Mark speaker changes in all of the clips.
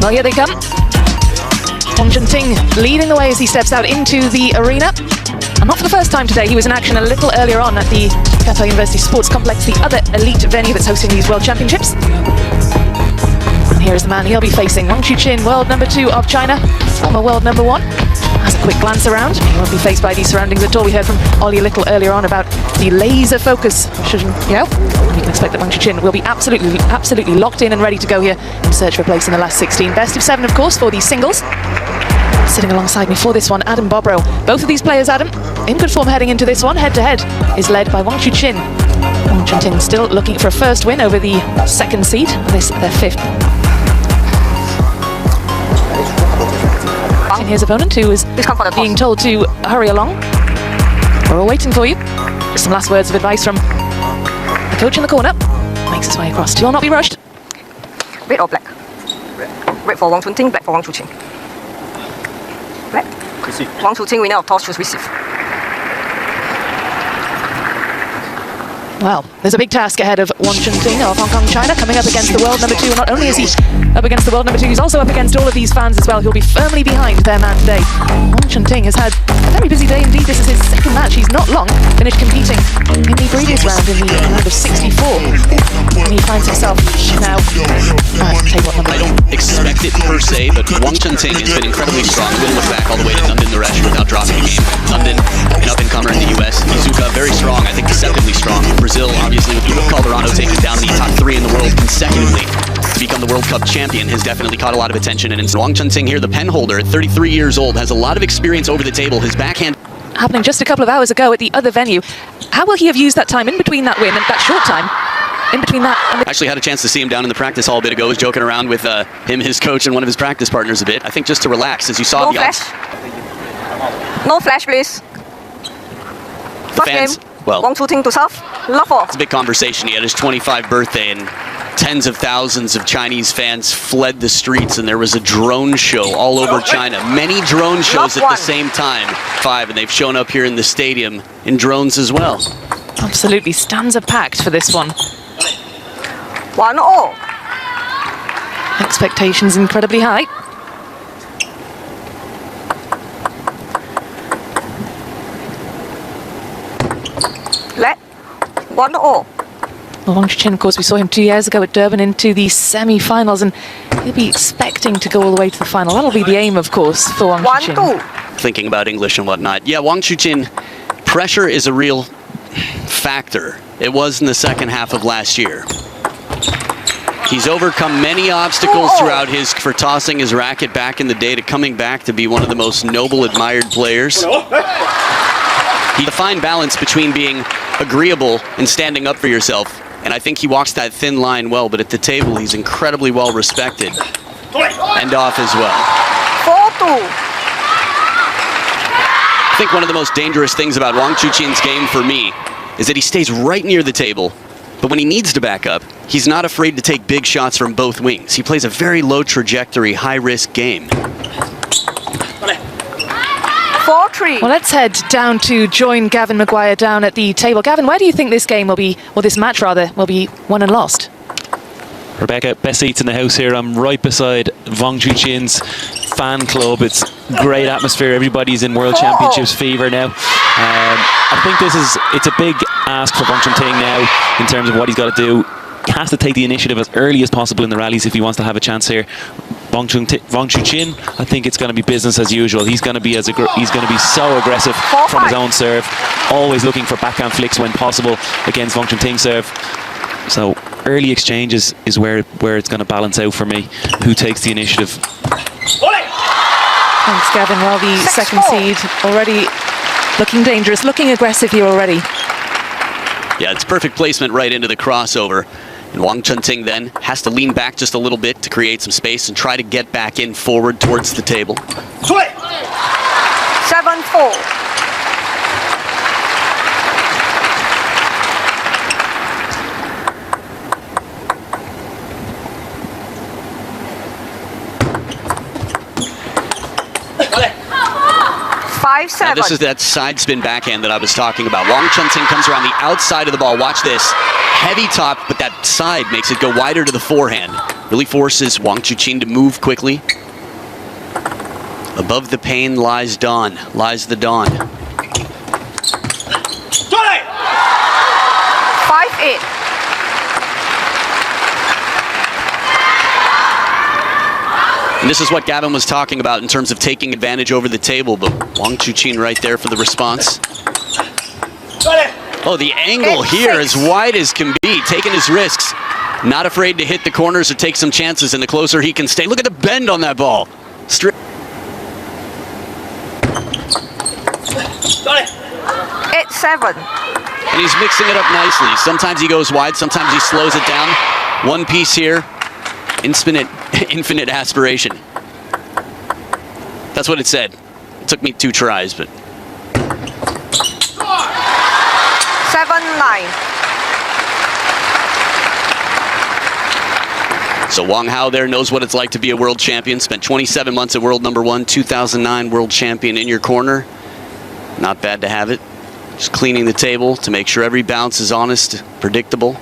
Speaker 1: Well, here they come. WANG CHUQIN leading the way as he steps out into the arena. And not for the first time today, he was in action a little earlier on at the Qatar University Sports Complex, the other elite venue that's hosting these World Championships. And here is the man he'll be facing, WANG CHUQIN, world number 2 of China, former world number 1. Has a quick glance around. He won't be faced by these surroundings at all. We heard from Ollie a little earlier on about the laser focus. You can expect that WANG CHUQIN will be absolutely locked in and ready to go here in search for a place in the last 16. Best of 7, of course, for these singles. Sitting alongside me for this one, Adam Bobrow. Both of these players, Adam, in good form heading into this one. Head-to-head is led by WANG CHUQIN. WANG CHUQIN still looking for a first win over the second seed. This their 5th. And his opponent, who is being told to hurry along. We're all waiting for you. Just some last words of advice from the coach in the corner. Makes his way across. Will not be rushed.
Speaker 2: Red or black? Red for WANG CHUQIN, black for WANG CHUQIN. Black. WANG CHUQIN winner of toss, choose receive.
Speaker 1: Well, there's a big task ahead of WANG CHUQIN of Hong Kong, China, coming up against the world number 2. Not only is he up against the world number 2, he's also up against all of these fans as well, who'll be firmly behind their man today. WANG CHUQIN has had a very busy day indeed. This is his second match. He's not long finished competing in the previous round, in the round of 64. And he finds himself now table number.
Speaker 3: I don't expect it per se, but WANG CHUQIN has been incredibly strong. We'll look back all the way to London Naresh without dropping a game. London, an up-and-comer in the US. Izuka, very strong. I think deceptively strong. Brazil, obviously, with Calderano taking down the top 3 in the world consecutively to become the World Cup champion, has definitely caught a lot of attention. And it's WANG CHUQIN here, the pen holder, at 33 years old, has a lot of experience over the table. His backhand
Speaker 1: happening just a couple of hours ago at the other venue. How will he have used that time in between that win and that short time? In between that, and
Speaker 3: actually had a chance to see him down in the practice hall a bit ago. Was joking around with him, his coach, and one of his practice partners a bit. I think just to relax, as you saw.
Speaker 2: No flash. No flash, please. First
Speaker 3: fans,
Speaker 2: game.
Speaker 3: well,
Speaker 2: WANG CHUQIN to serve. Love for.
Speaker 3: It's a big conversation. He had his 25th birthday, and tens of thousands of Chinese fans fled the streets, and there was a drone show all over China. Many drone shows at the same time. 5, and they've shown up here in the stadium in drones as well.
Speaker 1: Absolutely, stands are packed for this one.
Speaker 2: 1-0.
Speaker 1: Expectations incredibly high.
Speaker 2: Let 1-0.
Speaker 1: Well, WANG CHUQIN, of course, we saw him 2 years ago at Durban into the semi-finals, and he'll be expecting to go all the way to the final. That'll be the aim, of course, for WANG CHUQIN.
Speaker 2: 1-2.
Speaker 3: Thinking about English and whatnot. Yeah, WANG CHUQIN, pressure is a real factor. It was in the second half of last year. He's overcome many obstacles throughout for tossing his racket back in the day to coming back to be one of the most noble, admired players. He defined balance between being agreeable and standing up for yourself. And I think he walks that thin line well, but at the table, he's incredibly well respected. And off as well.
Speaker 2: 4-2.
Speaker 3: I think one of the most dangerous things about WANG CHUQIN's game for me is that he stays right near the table. But when he needs to back up, he's not afraid to take big shots from both wings. He plays a very low trajectory, high-risk game.
Speaker 2: 4-3.
Speaker 1: Well, let's head down to join Gavin Maguire down at the table. Gavin, where do you think this game will be, or this match rather, will be won and lost?
Speaker 4: Rebecca, best seats in the house here. I'm right beside WANG CHUQIN's fan club. It's great atmosphere. Everybody's in World Championships fever now. I think it's a big ask for WANG CHUQIN now in terms of what he's got to do. He has to take the initiative as early as possible in the rallies if he wants to have a chance here. WANG CHUQIN, I think it's going to be business as usual. He's going to be so aggressive from his own serve, always looking for backhand flicks when possible against WANG CHUQIN's serve. So early exchanges is where it's going to balance out for me. Who takes the initiative?
Speaker 1: Thanks, Gavin. Well, the second seed already looking dangerous, looking aggressive here already.
Speaker 3: Yeah, it's perfect placement right into the crossover. And WANG CHUQIN then has to lean back just a little bit to create some space and try to get back in forward towards the table.
Speaker 2: 7-4.
Speaker 3: Now this is that side spin backhand that I was talking about. WANG CHUQIN comes around the outside of the ball. Watch this. Heavy top, but that side makes it go wider to the forehand. really forces Wang Chuqin to move quickly. Above the pain lies dawn, lies the dawn.
Speaker 2: 5-8.
Speaker 3: And this is what Gavin was talking about in terms of taking advantage over the table, but Wang Chuqin right there for the response. Oh, the angle here as wide as can be, taking his risks. Not afraid to hit the corners or take some chances, and the closer he can stay. Look at the bend on that ball. Straight.
Speaker 2: 8-7.
Speaker 3: And he's mixing it up nicely. Sometimes he goes wide, sometimes he slows it down. One piece here, infinite aspiration. That's what it said. It took me 2 tries, but
Speaker 2: 7-9.
Speaker 3: so Wang Hao there knows what it's like to be a world champion. Spent 27 months at world number 1, 2009 world champion in your corner. Not bad to have it. Just cleaning the table to make sure every bounce is honest, predictable.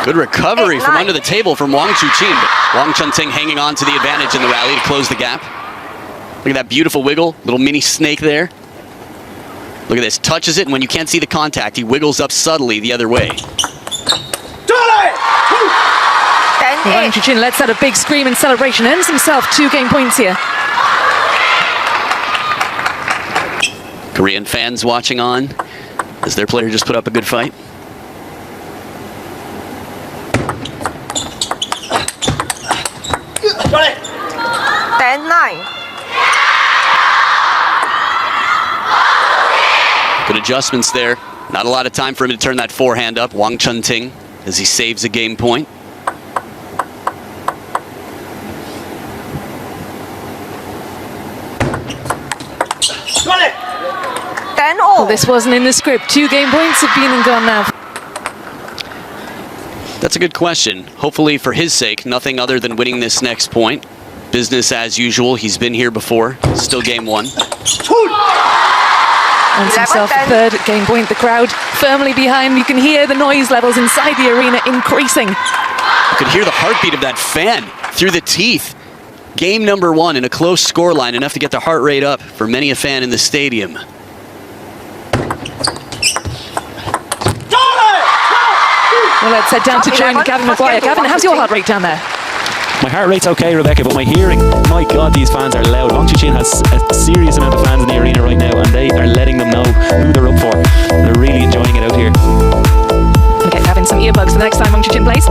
Speaker 3: Good recovery from under the table from Wang Chuqin, but Wang Chunting hanging on to the advantage in the rally to close the gap. Look at that beautiful wiggle, little mini snake there. Look at this, touches it, and when you can't see the contact, he wiggles up subtly the other way.
Speaker 1: Wang Chuqin lets out a big scream in celebration, earns himself 2 game points here.
Speaker 3: Korean fans watching on as their player just put up a good fight. Good adjustments there. Not a lot of time for him to turn that forehand up. Wang Chunting as he saves a game point.
Speaker 1: Well, this wasn't in the script. 2 game points have been and gone now.
Speaker 3: That's a good question. Hopefully for his sake, nothing other than winning this next point. Business as usual. He's been here before. Still game 1.
Speaker 1: Earns himself a 3rd game point. The crowd firmly behind. You can hear the noise levels inside the arena increasing.
Speaker 3: You could hear the heartbeat of that fan through the teeth. Game number 1 in a close scoreline, enough to get the heart rate up for many a fan in the stadium.
Speaker 1: Well, let's head down to join Gavin Maguire. Gavin, how's your heart rate down there?
Speaker 4: My heart rate's okay, Rebecca, but my hearing, my God, these fans are loud. Wang Chuqin has a serious amount of fans in the arena right now, and they are letting them know who they're up for. They're really enjoying it out here.
Speaker 1: We'll get Gavin some earbuds for the next time Wang Chuqin plays.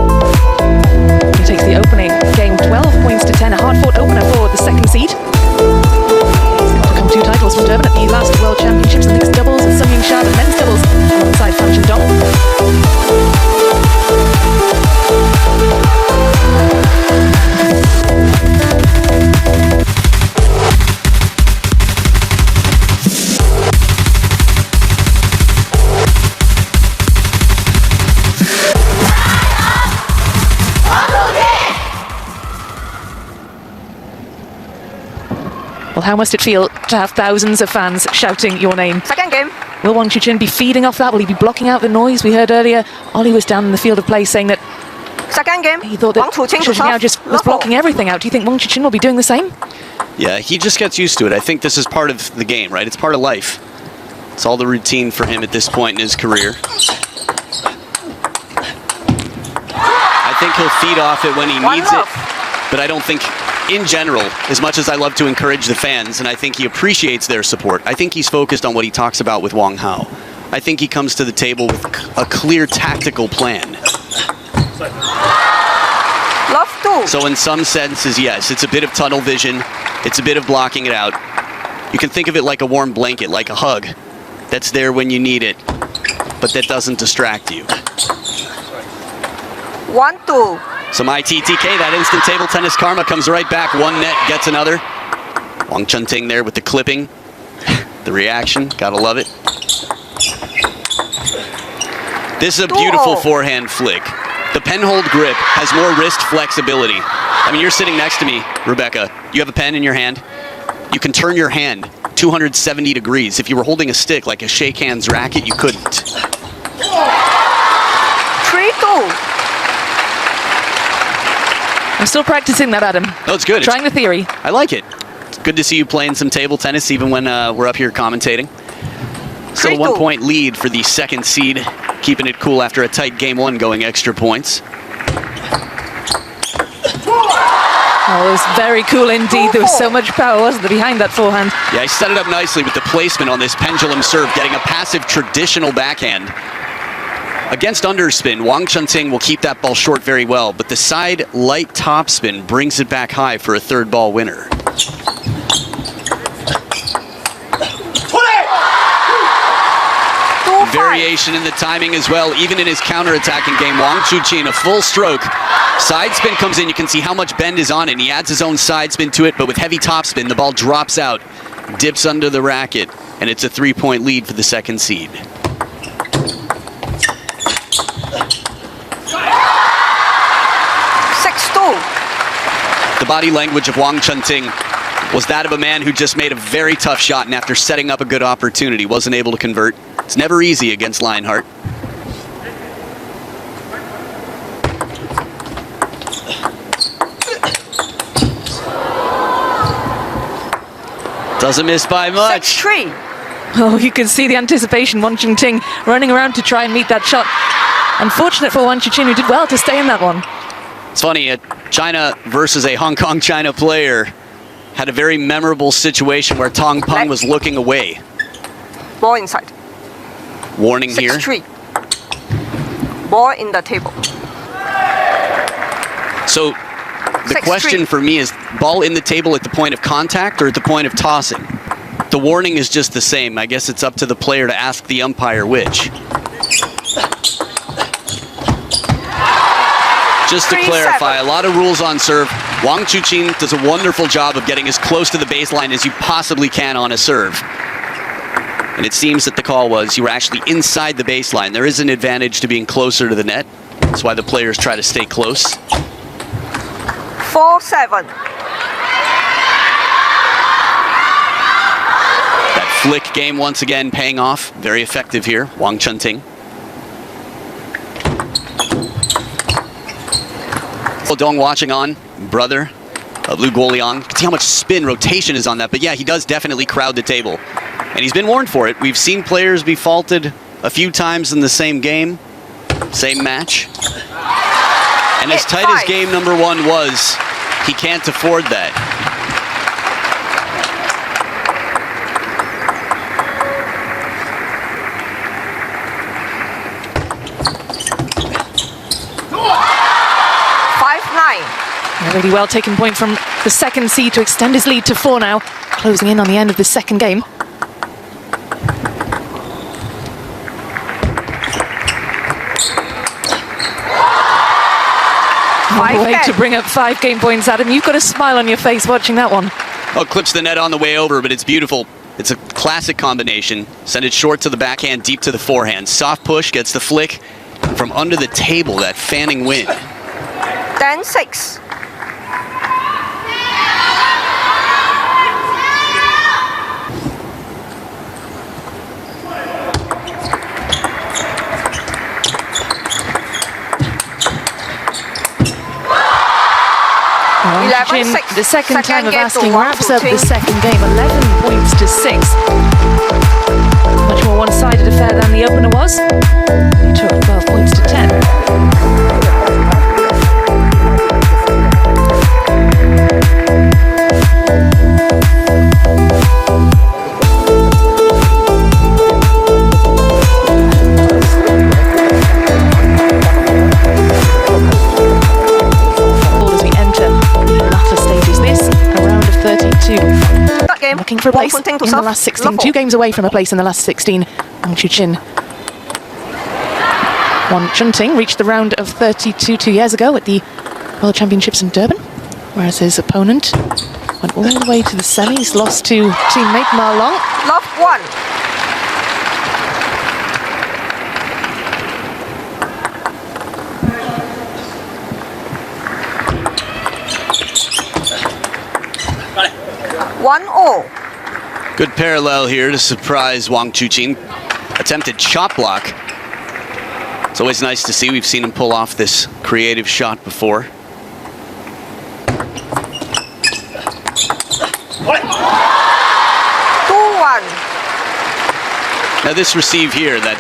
Speaker 1: He takes the opening game 12 points to 10, a hard-fought opener for the 2nd seed. Become 2 titles from Durban at the last World Championships, the mixed doubles with YINGSHA, the men's doubles alongside Fan Dong. Well, how must it feel to have thousands of fans shouting your name?
Speaker 2: 2nd game.
Speaker 1: Will Wang Chuqin be feeding off that? Will he be blocking out the noise? We heard earlier Ollie was down in the field of play saying that
Speaker 2: 2nd game.
Speaker 1: he thought that
Speaker 2: Wang Chuqin
Speaker 1: Chuqin just was blocking everything out. Do you think Wang Chuqin will be doing the same?
Speaker 3: Yeah, he just gets used to it. I think this is part of the game, right? It's part of life. It's all the routine for him at this point in his career. I think he'll feed off it when he needs it, but I don't think, in general, as much as I love to encourage the fans, and I think he appreciates their support, I think he's focused on what he talks about with Wang Hao. I think he comes to the table with a clear tactical plan.
Speaker 2: Love to.
Speaker 3: So in some senses, yes, it's a bit of tunnel vision. It's a bit of blocking it out. You can think of it like a warm blanket, like a hug. That's there when you need it, but that doesn't distract you.
Speaker 2: 1-2.
Speaker 3: Some ITTK, that instant table tennis karma comes right back. 1 net, gets another. Wang Chunting there with the clipping. The reaction, gotta love it. This is a beautiful forehand flick. The penhold grip has more wrist flexibility. I mean, you're sitting next to me, Rebecca. You have a pen in your hand. You can turn your hand 270 degrees. If you were holding a stick like a shake hands racket, you couldn't.
Speaker 1: I'm still practicing that, Adam.
Speaker 3: No, it's good.
Speaker 1: Trying the theory.
Speaker 3: I like it. It's good to see you playing some table tennis, even when we're up here commentating. Still a 1 point lead for the second seed, keeping it cool after a tight game one going extra points.
Speaker 1: Oh, it was very cool indeed. There was so much power, wasn't there, behind that forehand?
Speaker 3: Yeah, he set it up nicely with the placement on this pendulum serve, getting a passive traditional backhand. Against underspin, Wang CHUQIN will keep that ball short very well, but the side light topspin brings it back high for a third ball winner. Variation in the timing as well, even in his counter-attacking game. Wang CHUQIN, a full stroke. Side spin comes in, you can see how much bend is on it, and he adds his own side spin to it, but with heavy topspin, the ball drops out, dips under the racket, and it's a 3 point lead for the second seed. The body language of Wang CHUQIN was that of a man who just made a very tough shot, and after setting up a good opportunity, wasn't able to convert. It's never easy against Lionheart. Doesn't miss by much.
Speaker 2: 6-3.
Speaker 1: Oh, you can see the anticipation. Wang CHUQIN running around to try and meet that shot. Unfortunate for Wang CHUQIN, who did well to stay in that one.
Speaker 3: It's funny, China versus a Hong Kong China player had a very memorable situation where Tong Peng was looking away.
Speaker 2: Ball inside.
Speaker 3: Warning here.
Speaker 2: 6-3. Ball in the table.
Speaker 3: So the question for me is, ball in the table at the point of contact or at the point of tossing? The warning is just the same. I guess it's up to the player to ask the umpire which. Just to clarify, a lot of rules on serve. Wang CHUQIN does a wonderful job of getting as close to the baseline as you possibly can on a serve. And it seems that the call was you were actually inside the baseline. There is an advantage to being closer to the net. That's why the players try to stay close.
Speaker 2: 4-7.
Speaker 3: That flick game once again paying off. Very effective here, Wang CHUQIN. Dong watching on, brother of Lu Guoliang. You can see how much spin rotation is on that, but yeah, he does definitely crowd the table. And he's been warned for it. We've seen players be faulted a few times in the same game, same match. And as tight as game number one was, he can't afford that.
Speaker 1: A really well taken point from the second seed to extend his lead to 4 now, closing in on the end of the second game. On the way to bring up 5 game points, Adam. You've got a smile on your face watching that one.
Speaker 3: Oh, clips the net on the way over, but it's beautiful. It's a classic combination. Send it short to the backhand, deep to the forehand. Soft push gets the flick from under the table, that fanning wind.
Speaker 2: 10-6.
Speaker 1: The second time of asking wraps up the second game, 11 points to 6. Much more one-sided affair than the opener was. He took 12 points to 10. Looking for a place in the last 16. 2 games away from a place in the last 16. Wang CHUQIN. Wang CHUQIN reached the round of 32 2 years ago at the World Championships in Durban, whereas his opponent went all the way to the semis, lost to teammate Ma Long.
Speaker 2: Love 1.
Speaker 3: Good parallel here to surprise Wang CHUQIN. Attempted chop block. It's always nice to see. We've seen him pull off this creative shot before. Now this receive here, that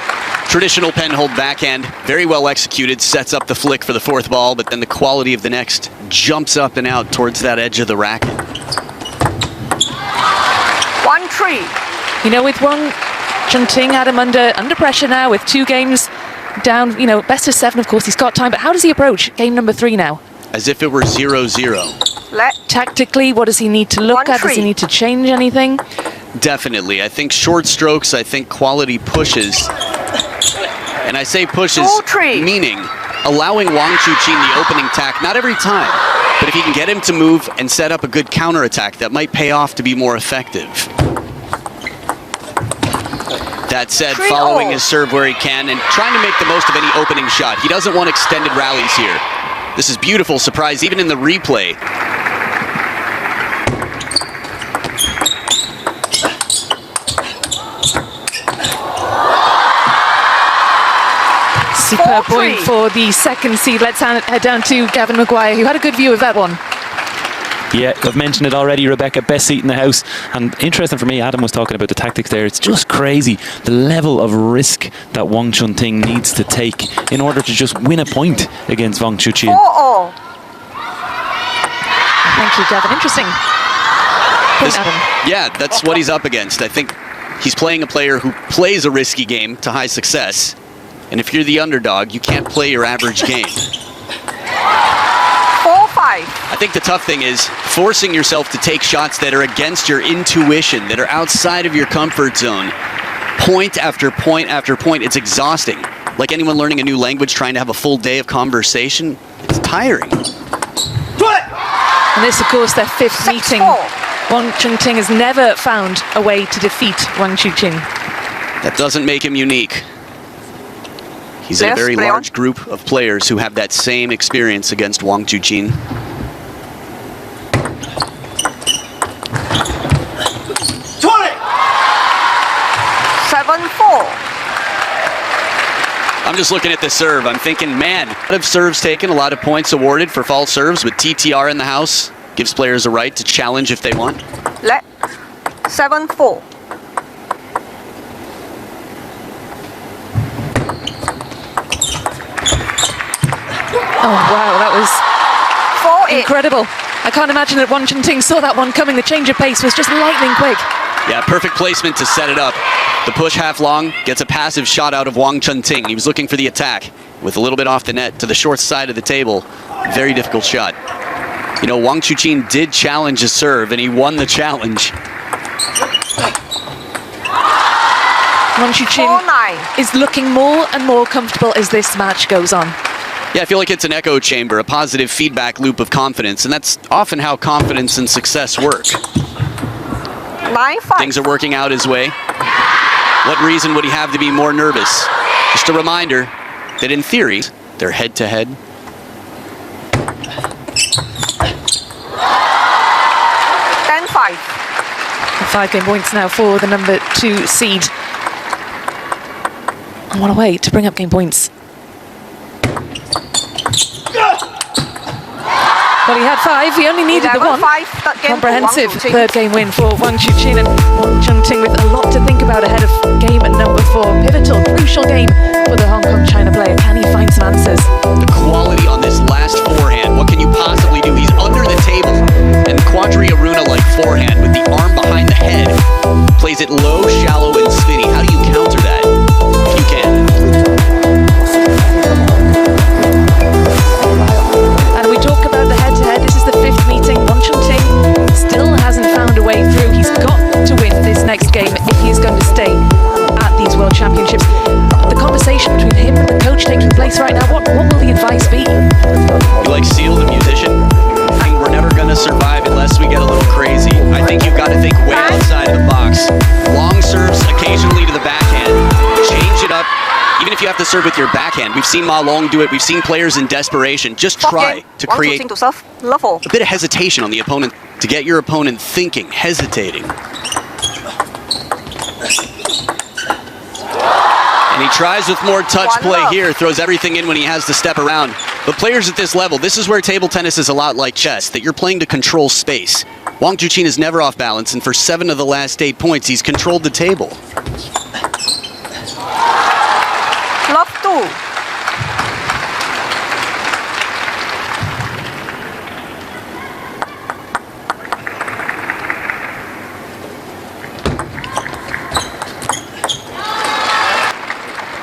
Speaker 3: traditional pen-hold backhand, very well executed, sets up the flick for the fourth ball, but then the quality of the next jumps up and out towards that edge of the racket.
Speaker 2: 1-3.
Speaker 1: You know, with Wang Chun-Ting, Adam, under pressure now with 2 games down, you know, best of 7, of course, he's got time, but how does he approach game number 3 now?
Speaker 3: As if it were 0-0.
Speaker 1: Tactically, what does he need to look at? Does he need to change anything?
Speaker 3: Definitely. I think short strokes, I think quality pushes. And I say pushes, meaning allowing Wang CHUQIN the opening tack, not every time, but if he can get him to move and set up a good counterattack, that might pay off to be more effective. That said, following his serve where he can and trying to make the most of any opening shot. He doesn't want extended rallies here. This is beautiful surprise, even in the replay.
Speaker 1: Superb point for the second seed. Let's head down to Gavin Maguire, who had a good view of that one.
Speaker 4: Yeah, I've mentioned it already, Rebecca. Best seat in the house. And interesting for me, Adam was talking about the tactics there. It's just crazy the level of risk that Wang Chun-Ting needs to take in order to just win a point against Wang CHUQIN.
Speaker 1: Thank you, Gavin. Interesting.
Speaker 3: Yeah, that's what he's up against. I think he's playing a player who plays a risky game to high success. And if you're the underdog, you can't play your average game.
Speaker 2: 4-5.
Speaker 3: I think the tough thing is forcing yourself to take shots that are against your intuition, that are outside of your comfort zone. Point after point after point, it's exhausting. Like anyone learning a new language, trying to have a full day of conversation, it's tiring.
Speaker 1: And this, of course, their 5th meeting. Wang Chun-Ting has never found a way to defeat Wang CHUQIN.
Speaker 3: That doesn't make him unique. He's in a very large group of players who have that same experience against Wang CHUQIN. I'm just looking at the serve. I'm thinking, man, a lot of serves taken, a lot of points awarded for false serves, with TTR in the house. Gives players a right to challenge if they want.
Speaker 2: 7-4.
Speaker 1: Oh, wow, that was incredible. I can't imagine that Wang Chun-Ting saw that one coming. The change of pace was just lightning quick.
Speaker 3: Yeah, perfect placement to set it up. The push half long, gets a passive shot out of Wang Chun-Ting. He was looking for the attack with a little bit off the net to the short side of the table. Very difficult shot. You know, Wang CHUQIN did challenge his serve, and he won the challenge.
Speaker 1: Wang CHUQIN is looking more and more comfortable as this match goes on.
Speaker 3: Yeah, I feel like it's an echo chamber, a positive feedback loop of confidence, and that's often how confidence and success work.
Speaker 2: 9-5.
Speaker 3: Things are working out his way. What reason would he have to be more nervous? Just a reminder that in theory, they're head-to-head.
Speaker 2: 10-5.
Speaker 1: 5 game points now for the number 2 seed. And what a way to bring up game points. Well, he had 5. He only needed the 1. Comprehensive 3rd game win for Wang CHUQIN, and Wang Chun-Ting with a lot to think about ahead of game number 4. Pivotal, crucial game for the Hong Kong-China player. Can he find some answers?
Speaker 3: The quality on this last forehand. What can you possibly do? He's under the table. And Quadri Aruna-like forehand with the arm behind the head. Plays it low, shallow, and spinny. How do you counter that? If you can.
Speaker 1: And we talk about the head-to-head. This is the 5th meeting. Wang Chun-Ting still hasn't found a way through. He's got to win this next game if he is going to stay at these World Championships. The conversation between him and the coach taking place right now, what will the advice be?
Speaker 3: You like Seal, the musician? I think we're never going to survive unless we get a little crazy. I think you've got to think way outside of the box. Long serves, occasionally to the backhand. Change it up. Even if you have to serve with your backhand. We've seen Ma Long do it. We've seen players in desperation just try to create a bit of hesitation on the opponent, to get your opponent thinking, And he tries with more touch
Speaker 2: One
Speaker 3: play
Speaker 2: love.
Speaker 3: here, throws everything in when he has to step around. But players at this level, this is where table tennis is a lot like chess, that you're playing to control space. Wang CHUQIN is never off balance, and for 7 of the last 8 points, he's controlled the table.
Speaker 2: Love 2.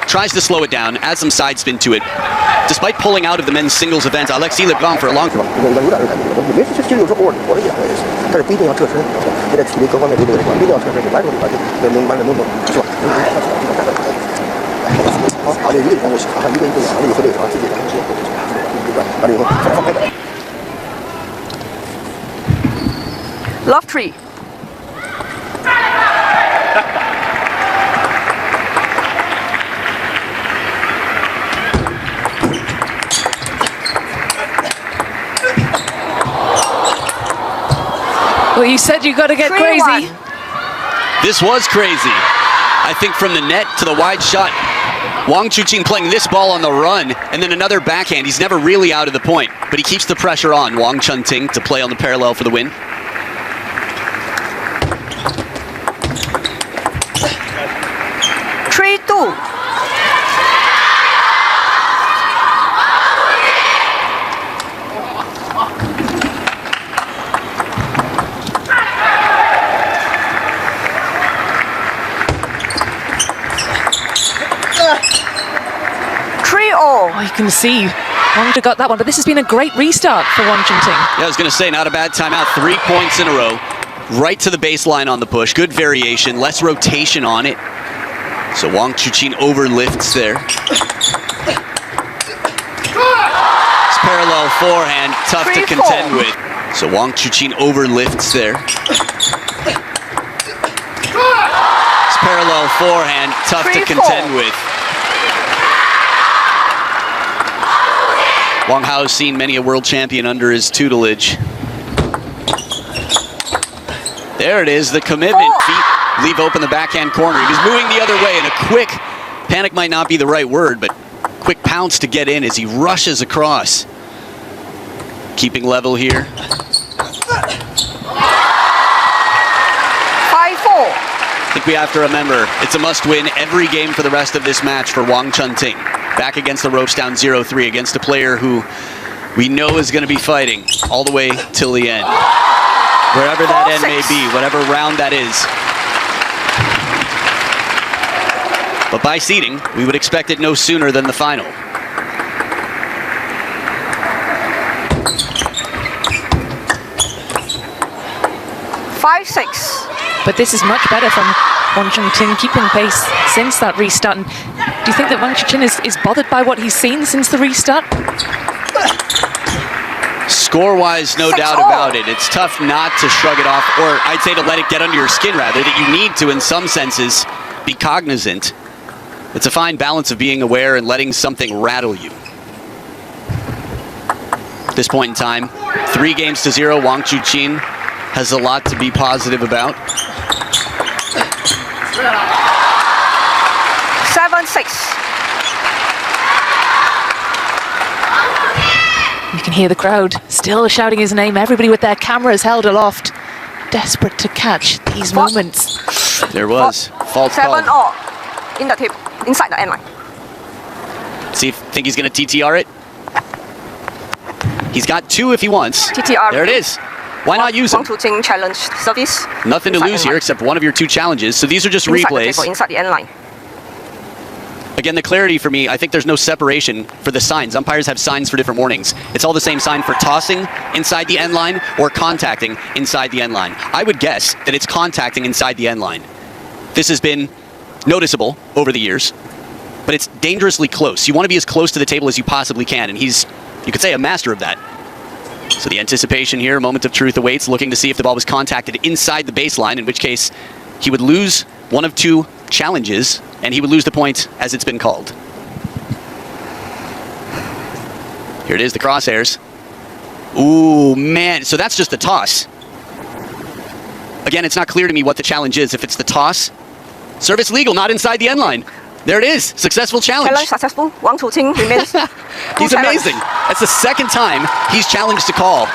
Speaker 3: Tries to slow it down, adds some side spin to it. Despite pulling out of the men's singles event, Alexis Lebrun for a long...
Speaker 5: 没事，其实有时候偶尔我的也会，但是不一定要侧身，也在体力各方面都得不一定要侧身，就完整把能完整弄懂，是吧？好，把这一个一个就行，一个一个养，完了以后这个自己完了以后放开点。
Speaker 2: Love 3.
Speaker 1: Well, you said you got to get crazy.
Speaker 2: 3-1.
Speaker 3: This was crazy. I think from the net to the wide shot, Wang CHUQIN playing this ball on the run, and then another backhand. He's never really out of the point, but he keeps the pressure on. Wang Chun-Ting to play on the parallel for the win.
Speaker 2: Three, 2.
Speaker 1: Oh, you can see Wangja got that one, but this has been a great restart for Wang Chun-Ting.
Speaker 3: Yeah, I was going to say, not a bad timeout. 3 points in a row. Right to the baseline on the push. Good variation, less rotation on it. So Wang CHUQIN overlifts there. It's parallel forehand, tough to
Speaker 2: 3-4.
Speaker 3: contend with. So Wang CHUQIN overlifts there. It's parallel forehand, tough to
Speaker 2: 3-4.
Speaker 3: contend with. Wang Hao's seen many a world champion under his tutelage. There it is, the commitment. Feet leave open the backhand corner. He was moving the other way, and a quick, panic might not be the right word, but quick pounce to get in as he rushes across. Keeping level here.
Speaker 2: 5-4.
Speaker 3: I think we have to remember, it's a must-win every game for the rest of this match for Wang Chun-Ting. Back against the ropes, down 0-3 against a player who we know is going to be fighting all the way till the end. Wherever that end may be, whatever round that is. But by seeding, we would expect it no sooner than the final.
Speaker 2: Five, 6.
Speaker 1: But this is much better from Wang Chun-Ting, keeping pace since that restart. And do you think that Wang CHUQIN is bothered by what he's seen since the restart?
Speaker 3: Score-wise, no doubt about it. It's tough not to shrug it off, or I'd say to let it get under your skin, rather, that you need to, in some senses, be cognizant. It's a fine balance of being aware and letting something rattle you. At this point in time, 3-0, Wang CHUQIN has a lot to be positive about.
Speaker 2: 7-6.
Speaker 1: You can hear the crowd still shouting his name, everybody with their cameras held aloft, desperate to catch these moments.
Speaker 3: There was. Fault
Speaker 2: 7
Speaker 3: called.
Speaker 2: all. In the table, inside the end line.
Speaker 3: Think he's going to TTR it? He's got 2 if he wants.
Speaker 2: TTR.
Speaker 3: There it is. Why not use
Speaker 2: Wang
Speaker 3: them?
Speaker 2: CHUQIN challenge service.
Speaker 3: Nothing to
Speaker 2: Inside
Speaker 3: lose
Speaker 2: end
Speaker 3: here
Speaker 2: line.
Speaker 3: except one of your 2 challenges. So these are just
Speaker 2: Inside the
Speaker 3: replays.
Speaker 2: table, inside the end line.
Speaker 3: Again, the clarity for me, I think there's no separation for the signs. Umpires have signs for different warnings. It's all the same sign for tossing inside the end line or contacting inside the end line. I would guess that it's contacting inside the end line. This has been noticeable over the years, but it's dangerously close. You want to be as close to the table as you possibly can, and he's, you could say, a master of that. So the anticipation here, moment of truth awaits, looking to see if the ball was contacted inside the baseline, in which case he would lose one of 2 challenges, and he would lose the point as it's been called. Here it is, the crosshairs. Ooh, man, so that's just the toss. Again, it's not clear to me what the challenge is. If it's the toss, service legal, not inside the end line. There it is. Successful challenge.
Speaker 2: Challenge successful. Wang Chuqin remains.
Speaker 3: He's amazing. That's the second time he's challenged to call.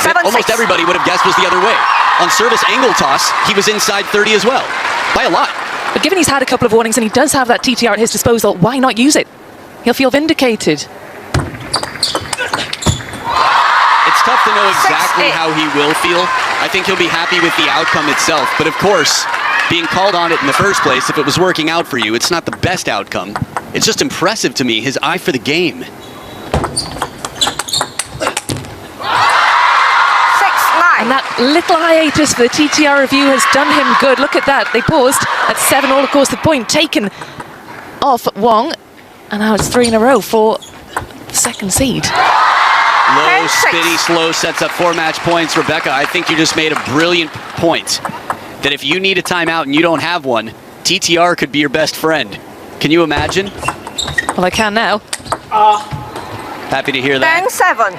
Speaker 3: That
Speaker 2: 7-6.
Speaker 3: almost everybody would have guessed was the other way. On service angle toss, he was inside 30 as well. By a lot.
Speaker 1: But given he's had a couple of warnings and he does have that TTR at his disposal, why not use it? He'll feel vindicated.
Speaker 3: It's tough to know exactly
Speaker 2: 6-8.
Speaker 3: how he will feel. I think he'll be happy with the outcome itself. But of course, being called on it in the first place, if it was working out for you, it's not the best outcome. It's just impressive to me, his eye for the game.
Speaker 2: 6-9.
Speaker 1: And that little hiatus for the TTR review has done him good. Look at that. They paused at 7 all. Of course, the point taken off Wong. And now it's 3 in a row for the second seed.
Speaker 3: Low, spitty, slow sets up 4 match points. Rebecca, I think you just made a brilliant point. That if you need a timeout and you don't have one, TTR could be your best friend. Can you imagine?
Speaker 1: Well, I can now.
Speaker 3: Happy to hear that.
Speaker 2: 10-7.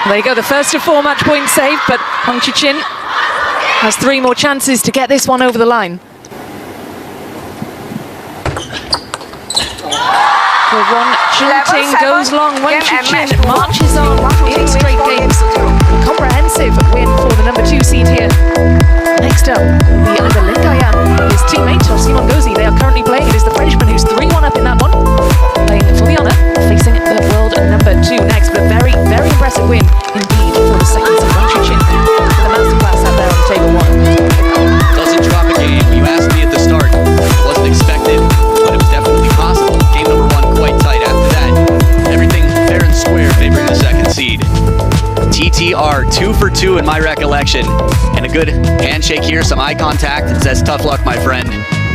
Speaker 1: There you go, the first of 4 match points saved, but WANG CHUQIN has 3 more chances to get this one over the line. For WANG CHUQIN
Speaker 2: 11-7.
Speaker 1: goes long. WANG
Speaker 2: Game and
Speaker 1: CHUQIN
Speaker 2: match.
Speaker 1: marches on in straight games. A comprehensive win for the number 2 seed here. Next up, the other Lingayan, his teammate Simon Gozi. They are currently playing. It is the Frenchman who's 3-1 up in that one, playing for the honour, facing the world number 2 next. But a very, very impressive win indeed for the second seed WANG CHUQIN. With a masterclass out there on table 1.
Speaker 3: Doesn't drop a game. You asked me at the start. It wasn't expected, but it was definitely possible. Game number 1 quite tight. After that, everything fair and square favoring the second seed. TTR 2 for 2 in my recollection. And a good handshake here, some eye contact. It says tough luck, my friend.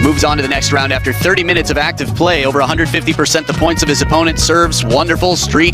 Speaker 3: Moves on to the next round after 30 minutes of active play. Over 150% the points of his opponent. Serves, wonderful streak.